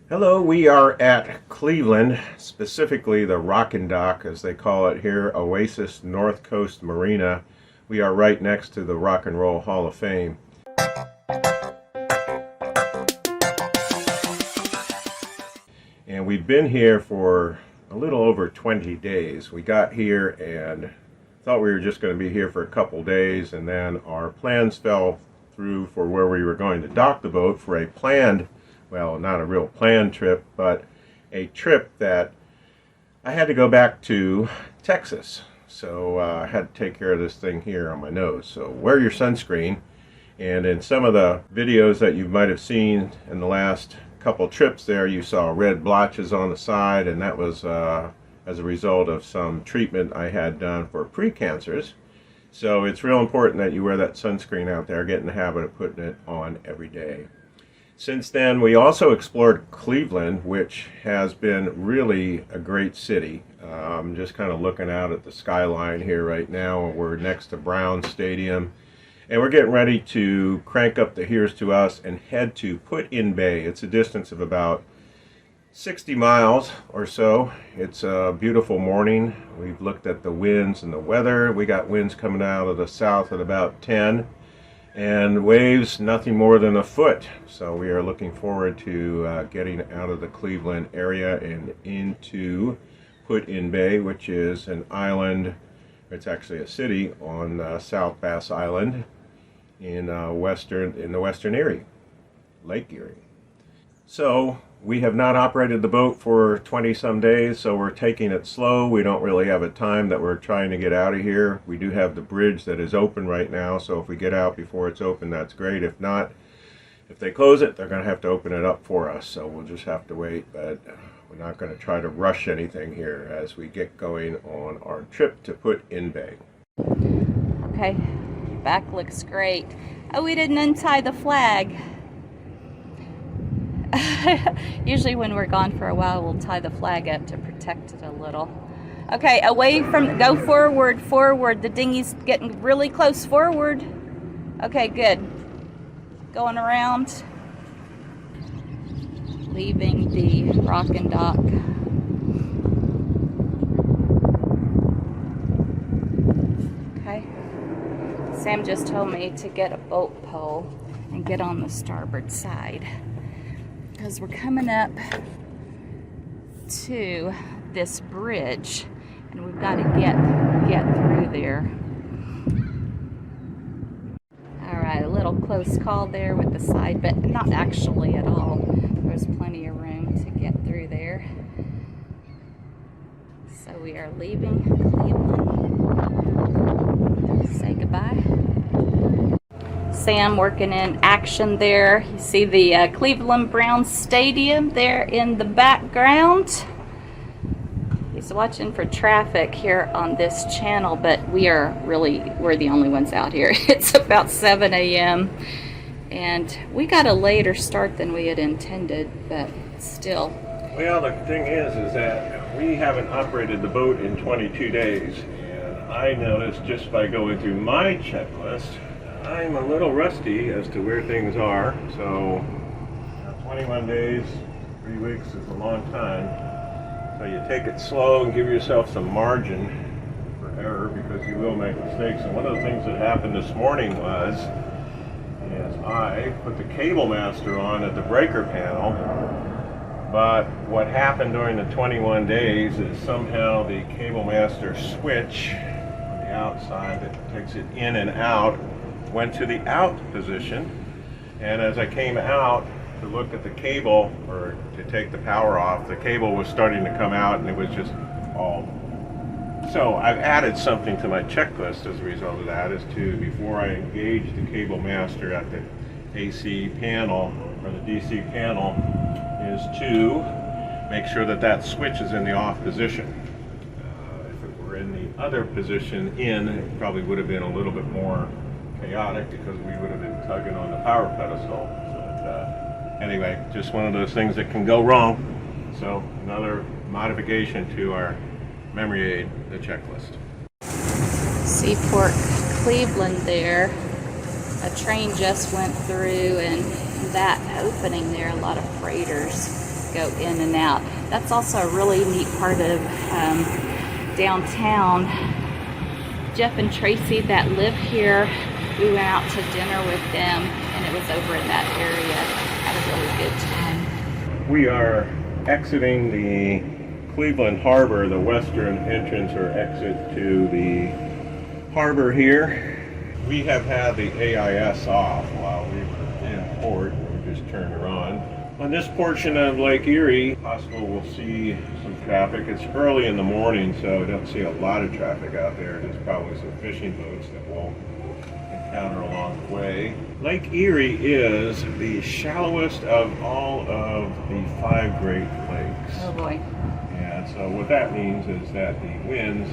Hello, we are at Cleveland, specifically the Rockin' Dock, as they call it here, Oasis North Coast Marina. We are right next to the Rock and Roll Hall of Fame. And we've been here for a little over 20 days. We got here and thought we were just going to be here for a couple days, and then our plans fell through for where we were going to dock the boat for a planned, well, not a real planned trip, but a trip that I had to go back to Texas. So I had to take care of this thing here on my nose. So wear your sunscreen. And in some of the videos that you might have seen in the last couple trips there, you saw red blotches on the side, and that was as a result of some treatment I had done for precancers. So it's real important that you wear that sunscreen out there, get in the habit of putting it on every day. Since then, we also explored Cleveland, which has been really a great city. I'm just kind of looking out at the skyline here right now. We're next to Brown Stadium, and we're getting ready to crank up the Here's to Us and head to Put-in-Bay. It's a distance of about 60 miles or so. It's a beautiful morning. We've looked at the winds and the weather. We got winds coming out of the south at about 10. And waves nothing more than a foot. So we are looking forward to getting out of the Cleveland area and into Put-in-Bay, which is an island. It's actually a city on South Bass Island in the Western Erie, Lake Erie. So we have not operated the boat for 20-some days, so we're taking it slow. We don't really have a time that we're trying to get out of here. We do have the bridge that is open right now, so if we get out before it's open, that's great. If not, if they close it, they're going to have to open it up for us, so we'll just have to wait. But we're not going to try to rush anything here as we get going on our trip to Put-in-Bay. Okay, back looks great. Oh, we didn't untie the flag. Usually when we're gone for a while, we'll tie the flag up to protect it a little. Okay, away from, go forward, forward. The dinghy's getting really close, forward. Okay, good. Going around. Leaving the Rockin' Dock. Okay. Sam just told me to get a boat pole and get on the starboard side, because we're coming up to this bridge and we've got to get through there. All right, a little close call there with the side, but not actually at all. There's plenty of room to get through there. So we are leaving Cleveland. Say goodbye. Sam working in action there. You see the Cleveland Browns Stadium there in the background. He's watching for traffic here on this channel, but we're the only ones out here. It's about 7 a.m. and we got a later start than we had intended, but still. Well, the thing is that we haven't operated the boat in 22 days, and I noticed just by going through my checklist, I'm a little rusty as to where things are. So 21 days, 3 weeks is a long time. So you take it slow and give yourself some margin for error, because you will make mistakes. And one of the things that happened this morning was, is I put the cable master on at the breaker panel, but what happened during the 21 days is somehow the cable master switch on the outside that takes it in and out went to the out position, and as I came out to look at the cable, or to take the power off, the cable was starting to come out, and it was just all. So I've added something to my checklist as a result of that, is to, before I engage the cable master at the AC panel or the DC panel, is to make sure that that switch is in the off position. If it were in the other position it probably would have been a little bit more chaotic, because we would have been tugging on the power pedestal. But anyway, just one of those things that can go wrong. So another modification to our memory aid, the checklist. Seaport, Cleveland there. A train just went through, and that opening there, a lot of freighters go in and out. That's also a really neat part of downtown. Jeff and Tracy that live here, we went out to dinner with them, and it was over in that area. Had a really good time. We are exiting the Cleveland Harbor, the western entrance or exit to the harbor here. We have had the AIS off while we were in port. We just turned her on. On this portion of Lake Erie, possible we'll see some traffic. It's early in the morning, so I don't see a lot of traffic out there. There's probably some fishing boats that we'll encounter along the way. Lake Erie is the shallowest of all of the 5 Great Lakes. Oh boy. And so what that means is that the winds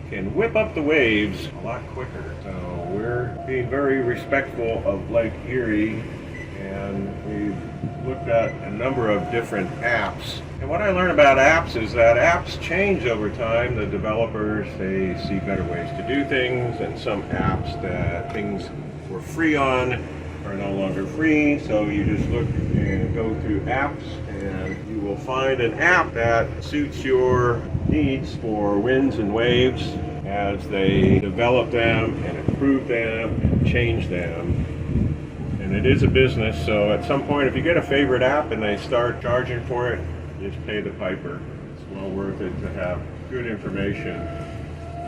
can whip up the waves a lot quicker. So we're being very respectful of Lake Erie, and we've looked at a number of different apps. And what I learned about apps is that apps change over time. The developers, they see better ways to do things, and some apps that things were free on are no longer free. So you just look and go through apps, and you will find an app that suits your needs for winds and waves as they develop them and improve them and change them. And it is a business, so at some point if you get a favorite app and they start charging for it, just pay the piper. It's well worth it to have good information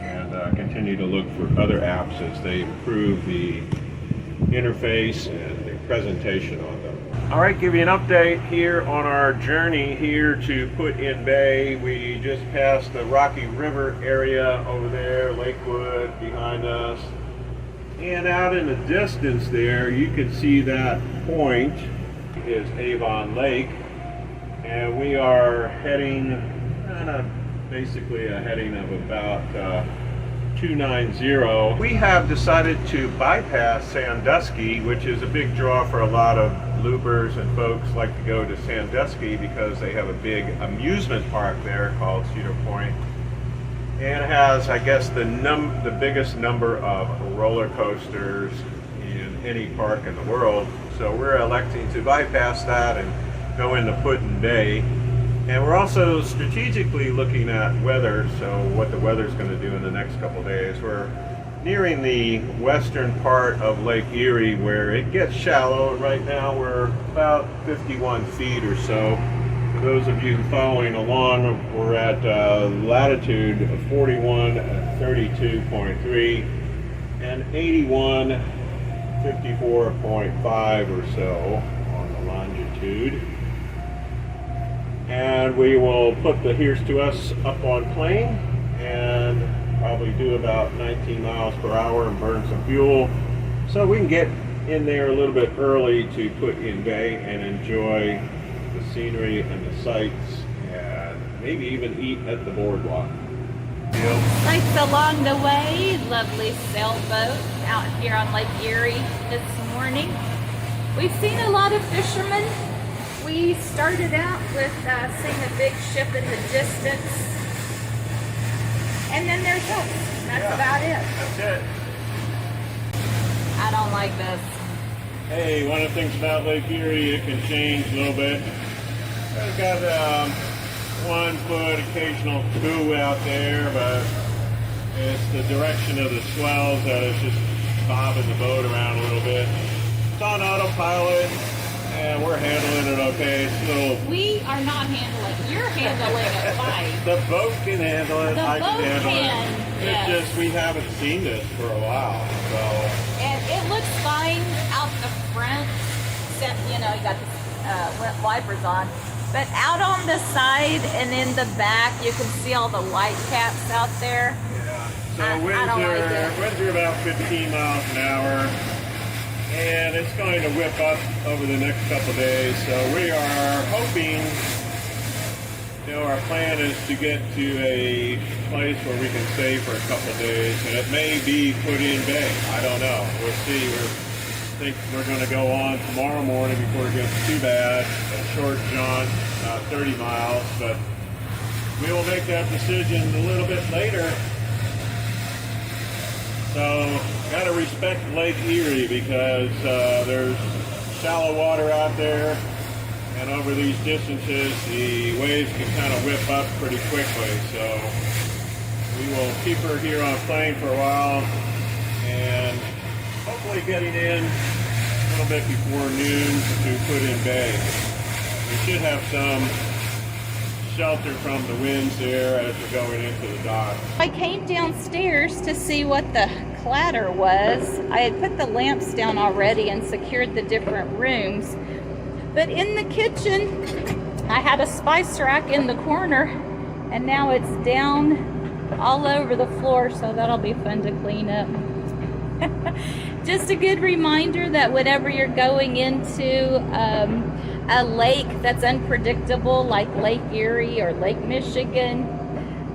and continue to look for other apps as they improve the interface and the presentation on them. All right, give you an update here on our journey here to Put in Bay. We just passed the Rocky River area over there, Lakewood behind us. And out in the distance there, you can see that point is Avon Lake. And we are heading, basically a heading of about 290. We have decided to bypass Sandusky, which is a big draw for a lot of loopers, and folks like to go to Sandusky because they have a big amusement park there called Cedar Point. And it has, I guess, the biggest number of roller coasters in any park in the world. So we're electing to bypass that and go into Put in Bay. And we're also strategically looking at weather, so what the weather's going to do in the next couple of days. We're nearing the western part of Lake Erie where it gets shallow. Right now we're about 51 feet or so. For those of you following along, we're at latitude of 4132.3 and 8154.5 or so on the longitude. And we will put the Here's to Us up on plane and probably do about 19 miles per hour and burn some fuel so we can get in there a little bit early to Put in Bay and enjoy the scenery and the sights, and maybe even eat at the boardwalk. Sights along the way. Lovely sailboat out here on Lake Erie this morning. We've seen a lot of fishermen. We started out with seeing a big ship in the distance, and then there's us. That's about it. That's it. I don't like this. Hey, one of the things about Lake Erie, it can change a little bit. I've got 1 foot occasional coup out there, but it's the direction of the swells that is just bobbing the boat around a little bit. It's on autopilot, and we're handling it okay. It's a little... We are not handling. You're handling it fine. The boat can handle it. I can handle it. Yes. It's just we haven't seen this for a while, so... And it looks fine out the front, except, you know, you got the wipers on. But out on the side and in the back, you can see all the white caps out there. Yeah. So winds are about 15 miles an hour, and it's going to whip up over the next couple of days. So we are hoping, you know, our plan is to get to a place where we can stay for a couple of days, and it may be Put in Bay. I don't know. We'll see. I think we're going to go on tomorrow morning before it gets too bad. A short jaunt, 30 miles, but we will make that decision a little bit later. So, got to respect Lake Erie because there's shallow water out there, And over these distances, the waves can kind of whip up pretty quickly. So we will keep her here on plane for a while and hopefully getting in a little bit before noon to put in bay. We should have some shelter from the winds there as we're going into the dock. I came downstairs to see what the clatter was. I had put the lamps down already and secured the different rooms. But in the kitchen, I had a spice rack in the corner, and now it's down all over the floor, so that'll be fun to clean up. Just a good reminder that whenever you're going into a lake that's unpredictable, like Lake Erie or Lake Michigan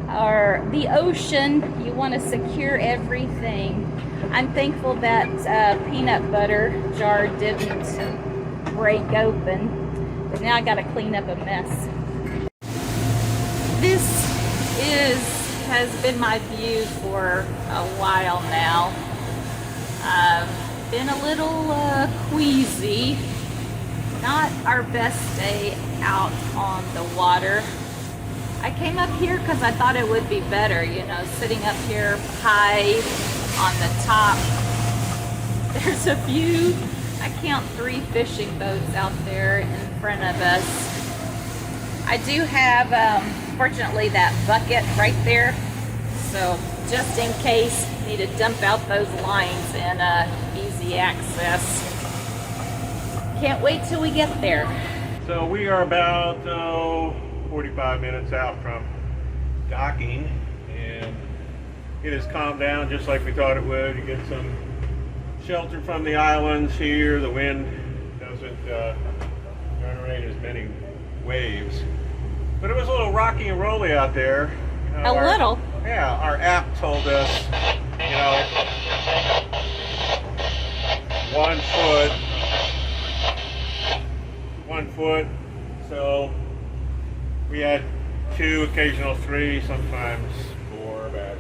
or the ocean, you want to secure everything. I'm thankful that peanut butter jar didn't break open, but now I got to clean up a mess. This has been my view for a while now. I've been a little queasy. Not our best day out on the water. I came up here because I thought it would be better, you know, sitting up here high on the top. There's a few, I count 3 fishing boats out there in front of us. I do have, fortunately, that bucket right there. So just in case, need to dump out those lines and easy access. Can't wait till we get there. So we are about 45 minutes out from docking, and it has calmed down just like we thought it would. You get some shelter from the islands here. The wind doesn't generate as many waves, but it was a little rocky and rolly out there. You know, A little? Yeah, our app told us, you know, 1 foot. 1 foot, so we had 2, occasional 3, sometimes 4, but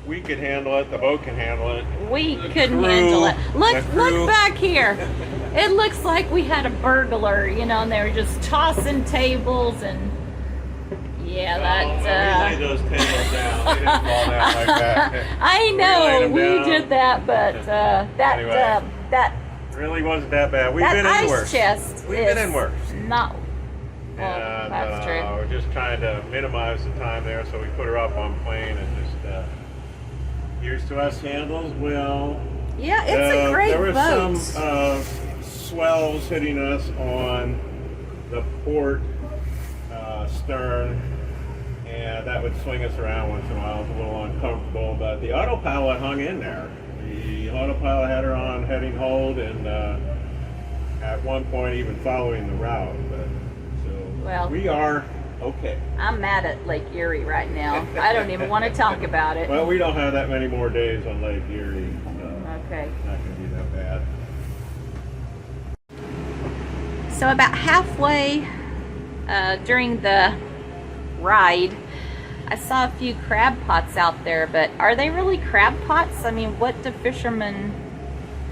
we could handle it, the boat can handle it. We couldn't handle it. Look back here. It looks like we had a burglar, you know, and they were just tossing tables and we laid those tables down. They didn't fall down like that. I know, we did that, but Anyway. that Really wasn't that bad. We've been in ice worse. chest We've been in worse. Not. Well, And that's true. we're just trying to minimize the time there, so we put her up on plane and just here's to us handles well. Yeah, it's a great There were boat. some swells hitting us on the port stern, and that would swing us around once in a while. It was a little uncomfortable, but the autopilot hung in there. The autopilot had her on heading hold, and at one point even following the route. But Well, we are okay. I'm mad at Lake Erie right now. I don't even want to talk about it. Well, we don't have that many more days on Lake Erie, so Okay. it's not going to be that bad. So about halfway during the ride, I saw a few crab pots out there, but are they really crab pots? I mean, what do fishermen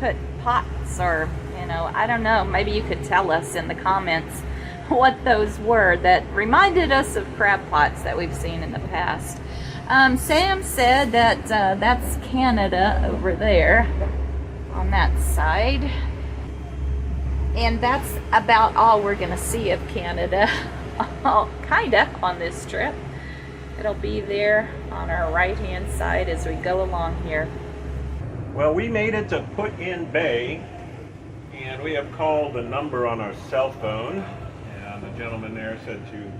put pots, or, you know, I don't know. Maybe you could tell us in the comments what those were that reminded us of crab pots that we've seen in the past. Sam said that that's Canada over there on that side. And that's about all we're going to see of Canada, kinda, on this trip. It'll be there on our right-hand side as we go along here. Well, we made it to Put in Bay, and we have called the number on our cell phone, and the gentleman there said to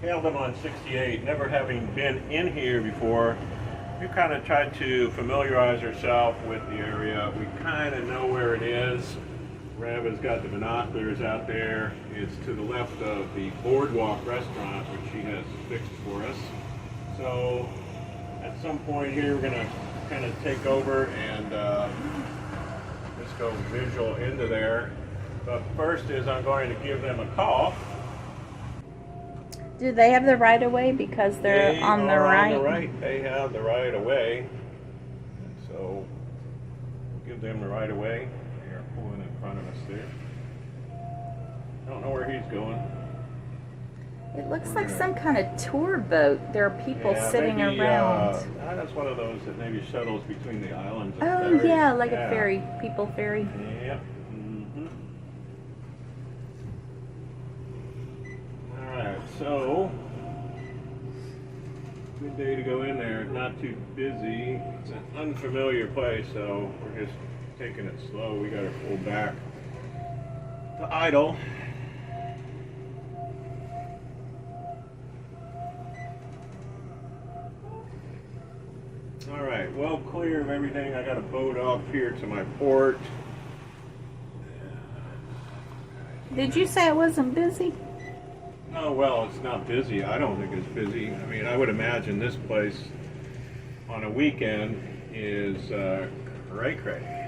hail them on 68. Never having been in here before, we kind of tried to familiarize ourselves with the area. We kind of know where it is. Rev has got the binoculars out there. It's to the left of the Boardwalk restaurant, which she has fixed for us. So at some point here, we're going to kind of take over and just go visual into there. But first is I'm going to give them a call. Do they have the right of way because they're on the right? On the right. They have the right of way. So we'll give them the right of way. They are pulling in front of us there. I don't know where he's going. It looks like some kind of tour boat. There are people Yeah, sitting maybe, around. that's one of those that maybe shuttles between the islands. And Oh ferries. yeah, like Yeah. a ferry, people ferry. Yep. Mm-hmm. Alright, so good day to go in there. Not too busy. It's an unfamiliar place, so we're just taking it slow. We gotta pull back to idle. Alright, well clear of everything. I got a boat off here to my port. Did you say it wasn't busy? No, well, it's not busy. I don't think it's busy. I mean, I would imagine this place on a weekend is cray-cray.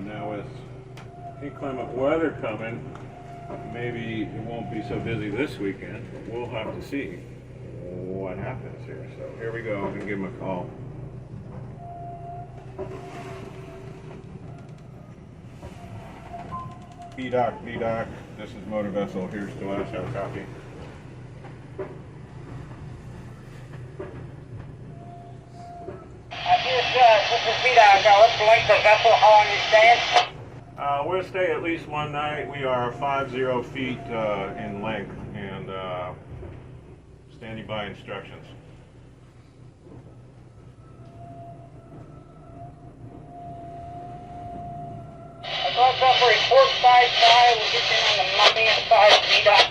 Now with inclement weather coming, maybe it won't be so busy this weekend, but we'll have to see what happens here. So here we go. I'm going to give him a call. B-Doc, B-Doc, this is Motor Vessel. Here's to us. Have a copy. This is B-Doc. What's the length of vessel? How long you staying? We'll stay at least one night. We are 50 feet in length and standing by instructions. I thought that for a port side tie. We'll get you on the Marina side, B-Doc.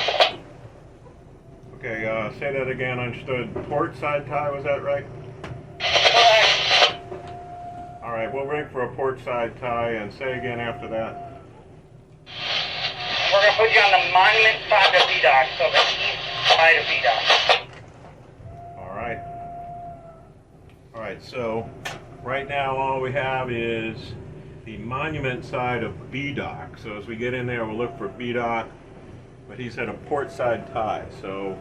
Okay, say that again. Understood. Port side tie, was that right? Correct. All right, we'll rig for a port side tie and say again after that. We're going to put you on the monument side of B-Doc, so the east side of B-Doc. All right. All right, so right now all we have is the monument side of B-Doc. So as we get in there, we'll look for B-Doc, but he said a port side tie. So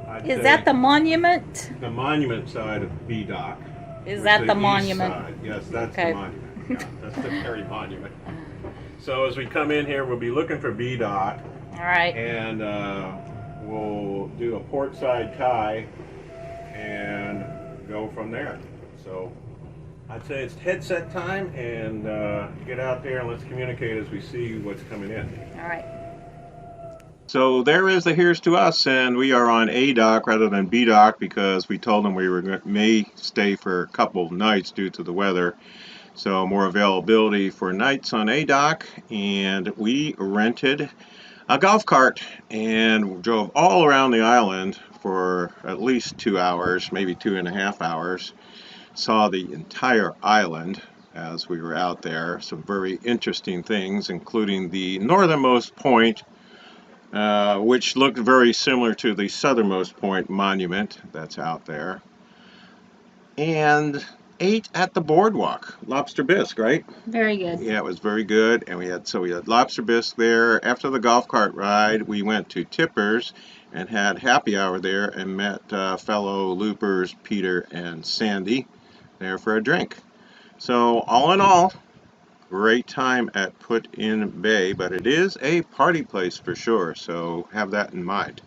I'd Is say that the monument? the monument side of B-Doc? Is Or that the the east monument? side. Yes, that's Okay. the monument. Yeah, that's the very monument. So as we come in here, we'll be looking for B-Doc, All right. and we'll do a port side tie and go from there. So I'd say it's headset time, and get out there and let's communicate as we see what's coming in. All right. So there is the Here's to Us, and we are on A dock rather than B dock because we told them we may stay for a couple of nights due to the weather. So more availability for nights on A dock, and we rented a golf cart and drove all around the island for at least 2 hours, maybe 2.5 hours. Saw the entire island as we were out there. Some very interesting things, including the northernmost point, which looked very similar to the southernmost point monument that's out there, and ate at the boardwalk. Lobster bisque, right? Very good. Yeah, it was very good. And we had lobster bisque there. After the golf cart ride, we went to Tipper's and had happy hour there and met fellow loopers Peter and Sandy there for a drink. So all in all, great time at Put In Bay, but it is a party place for sure, so have that in mind.